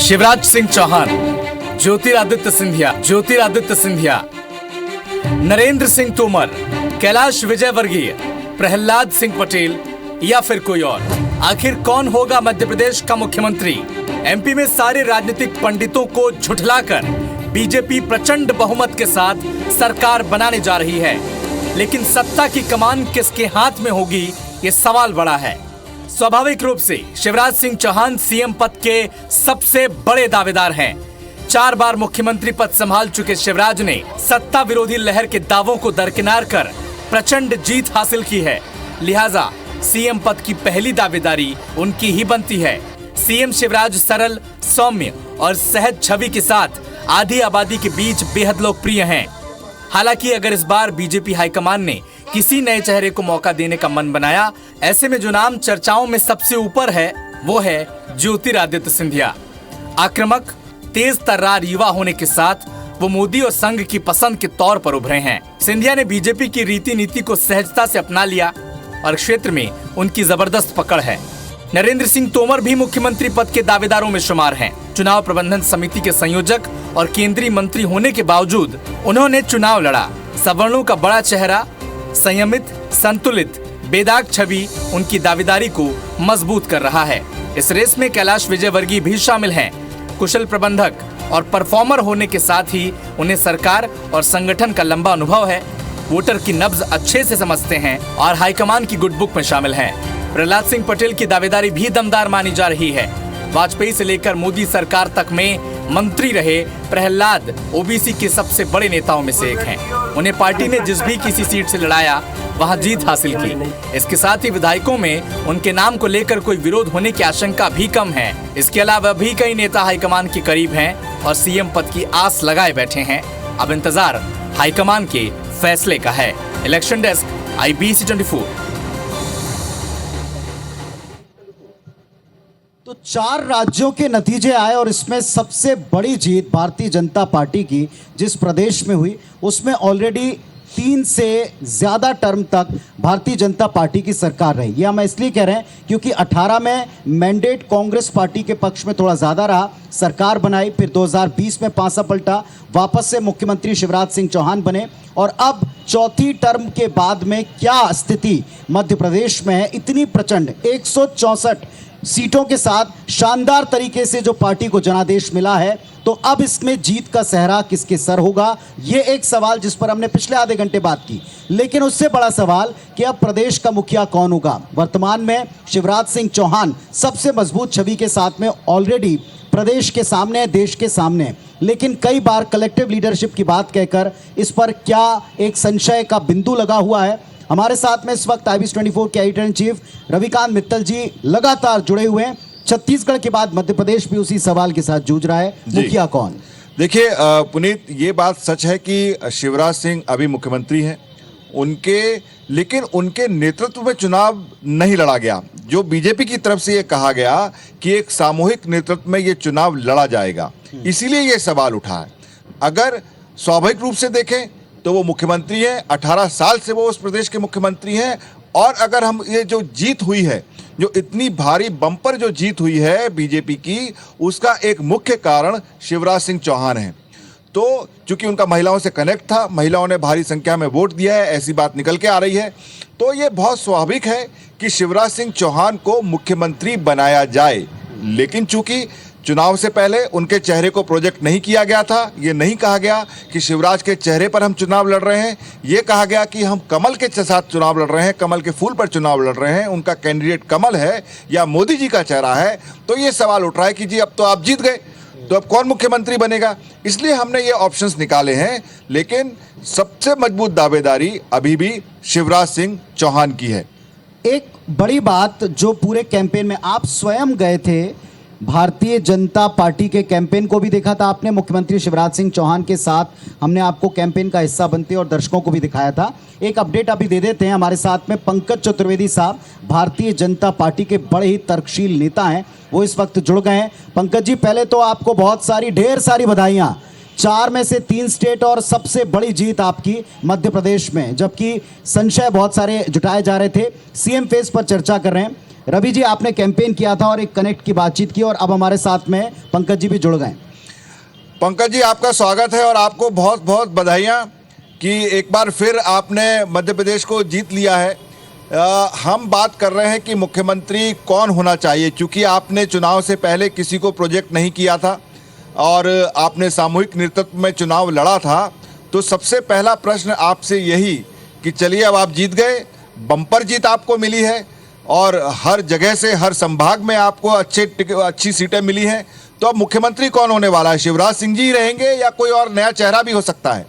शिवराज सिंह चौहान, ज्योतिरादित्य सिंधिया, नरेंद्र सिंह तोमर, कैलाश विजयवर्गीय, प्रहलाद सिंह पटेल या फिर कोई और? आखिर कौन होगा मध्य प्रदेश का मुख्यमंत्री? एमपी में सारे राजनीतिक पंडितों को झुठलाकर बीजेपी प्रचंड बहुमत के साथ सरकार बनाने जा रही है, लेकिन सत्ता की कमान किसके हाथ में होगी, ये सवाल बड़ा है। स्वाभाविक रूप से शिवराज सिंह चौहान सीएम पद के सबसे बड़े दावेदार हैं। 4 बार मुख्यमंत्री पद संभाल चुके शिवराज ने सत्ता विरोधी लहर के दावों को दरकिनार कर प्रचंड जीत हासिल की है, लिहाजा सीएम पद की पहली दावेदारी उनकी ही बनती है। सीएम शिवराज सरल, सौम्य और सहज छवि के साथ आधी आबादी के बीच बेहद लोकप्रिय हैं। हालांकि अगर इस बार बीजेपी हाईकमान ने किसी नए चेहरे को मौका देने का मन बनाया, ऐसे में जो नाम चर्चाओं में सबसे ऊपर है वो है ज्योतिरादित्य सिंधिया। आक्रामक, तेज तर्रार युवा होने के साथ वो मोदी और संघ की पसंद के तौर पर उभरे हैं। सिंधिया ने बीजेपी की रीति नीति को सहजता से अपना लिया और क्षेत्र में उनकी जबरदस्त पकड़ है। नरेंद्र सिंह तोमर भी मुख्यमंत्री पद के दावेदारों में शुमार हैं। चुनाव प्रबंधन समिति के संयोजक और केंद्रीय मंत्री होने के बावजूद उन्होंने चुनाव लड़ा। सवर्णों का बड़ा चेहरा, संयमित, संतुलित, बेदाग छवि उनकी दावेदारी को मजबूत कर रहा है। इस रेस में कैलाश विजयवर्गीय भी शामिल हैं। कुशल प्रबंधक और परफॉर्मर होने के साथ ही उन्हें सरकार और संगठन का लंबा अनुभव है। वोटर की नब्ज अच्छे से समझते हैं और हाईकमान की गुड बुक में शामिल हैं। प्रहलाद सिंह पटेल की दावेदारी भी दमदार मानी जा रही है। वाजपेयी से लेकर मोदी सरकार तक में मंत्री रहे प्रहलाद ओबीसी के सबसे बड़े नेताओं में से एक हैं। उन्हें पार्टी ने जिस भी किसी सीट से लड़ाया वहां जीत हासिल की। इसके साथ ही विधायकों में उनके नाम को लेकर कोई विरोध होने की आशंका भी कम है। इसके अलावा भी कई नेता हाईकमान के करीब हैं और सीएम पद की आस लगाए बैठे हैं। अब इंतजार हाईकमान के फैसले का है। Election desk, IBC 24। तो 4 राज्यों के नतीजे आए और इसमें सबसे बड़ी जीत भारतीय जनता पार्टी की जिस प्रदेश में हुई, उसमें ऑलरेडी 3 से ज्यादा टर्म तक भारतीय जनता पार्टी की सरकार रही। ये हम इसलिए कह रहे हैं क्योंकि 18 में मैंडेट कांग्रेस पार्टी के पक्ष में थोड़ा ज्यादा रहा, सरकार बनाई, फिर 2020 में पांसा पलटा, वापस से मुख्यमंत्री शिवराज सिंह चौहान बने और अब चौथी टर्म के बाद में क्या स्थिति मध्य प्रदेश में है, इतनी प्रचंड 164 सीटों के साथ शानदार तरीके से जो पार्टी को जनादेश मिला है, तो अब इसमें जीत का सहरा किसके सर होगा, ये एक सवाल जिस पर हमने पिछले आधे घंटे बात की। लेकिन उससे बड़ा सवाल कि अब प्रदेश का मुखिया कौन होगा। वर्तमान में शिवराज सिंह चौहान सबसे मजबूत छवि के साथ में ऑलरेडी प्रदेश के सामने, देश के सामने, लेकिन कई बार कलेक्टिव लीडरशिप की बात कहकर इस पर क्या एक संशय का बिंदु लगा हुआ है। हमारे साथ में इस वक्त IBC 24 के editor in chief Ravikant Mittal ji लगातार जुड़े हुए हैं। छत्तीसगढ़ के बाद मध्य प्रदेश भी उसी सवाल के साथ जूझ रहा है, मुखिया कौन? देखिए पुनीत, ये बात सच है कि शिवराज सिंह अभी मुख्यमंत्री हैं लेकिन उनके नेतृत्व में चुनाव नहीं लड़ा गया। जो बीजेपी की तरफ से ये कहा गया कि एक सामूहिक नेतृत्व में ये चुनाव लड़ा जाएगा, इसीलिए ये सवाल उठा है। अगर स्वाभाविक रूप से देखें तो वो मुख्यमंत्री हैं, 18 साल से वो उस प्रदेश के मुख्यमंत्री हैं। और अगर हम ये जो जीत हुई है, जो इतनी भारी बम्पर जो जीत हुई है बीजेपी की, उसका एक मुख्य कारण शिवराज सिंह चौहान है। तो चूंकि उनका महिलाओं से कनेक्ट था, महिलाओं ने भारी संख्या में वोट दिया है, ऐसी बात निकल के आ रही है, तो ये बहुत स्वाभाविक है कि शिवराज सिंह चौहान को मुख्यमंत्री बनाया जाए। लेकिन चूंकि चुनाव से पहले उनके चेहरे को प्रोजेक्ट नहीं किया गया था, ये नहीं कहा गया कि शिवराज के चेहरे पर हम चुनाव लड़ रहे हैं, ये कहा गया कि हम कमल के साथ चुनाव लड़ रहे हैं, कमल के फूल पर चुनाव लड़ रहे हैं, उनका कैंडिडेट कमल है या मोदी जी का चेहरा है। तो ये सवाल उठ रहा है कि जी अब तो आप जीत गए, तो अब कौन मुख्यमंत्री बनेगा। इसलिए हमने ये ऑप्शंस निकाले हैं, लेकिन सबसे मजबूत दावेदारी अभी भी शिवराज सिंह चौहान की है। एक बड़ी बात जो पूरे कैंपेन में आप स्वयं गए थे, भारतीय जनता पार्टी के कैंपेन को भी देखा था आपने, मुख्यमंत्री शिवराज सिंह चौहान के साथ हमने आपको कैंपेन का हिस्सा बनते और दर्शकों को भी दिखाया था। एक अपडेट अभी दे देते हैं, हमारे साथ में पंकज चतुर्वेदी साहब भारतीय जनता पार्टी के बड़े ही तर्कशील नेता हैं, वो इस वक्त जुड़ गए हैं। पंकज जी, पहले तो आपको बहुत सारी ढेर सारी बधाइयाँ। 4 में से 3 स्टेट और सबसे बड़ी जीत आपकी मध्य प्रदेश में, जबकि संशय बहुत सारे जुटाए जा रहे थे। सीएम फेस पर चर्चा कर रहे हैं। रवि जी, आपने कैंपेन किया था और एक कनेक्ट की बातचीत की और अब हमारे साथ में पंकज जी भी जुड़ गए। पंकज जी, आपका स्वागत है और आपको बहुत बहुत बधाइयाँ कि एक बार फिर आपने मध्य प्रदेश को जीत लिया है। हम बात कर रहे हैं कि मुख्यमंत्री कौन होना चाहिए, क्योंकि आपने चुनाव से पहले किसी को प्रोजेक्ट नहीं किया था और आपने सामूहिक नेतृत्व में चुनाव लड़ा था। तो सबसे पहला प्रश्न आपसे यही कि चलिए अब आप जीत गए, बम्पर जीत आपको मिली है और हर जगह से हर संभाग में आपको अच्छी सीटें मिली हैं। तो अब मुख्यमंत्री कौन होने वाला है? शिवराज सिंह जी रहेंगे या कोई और नया चेहरा भी हो सकता है?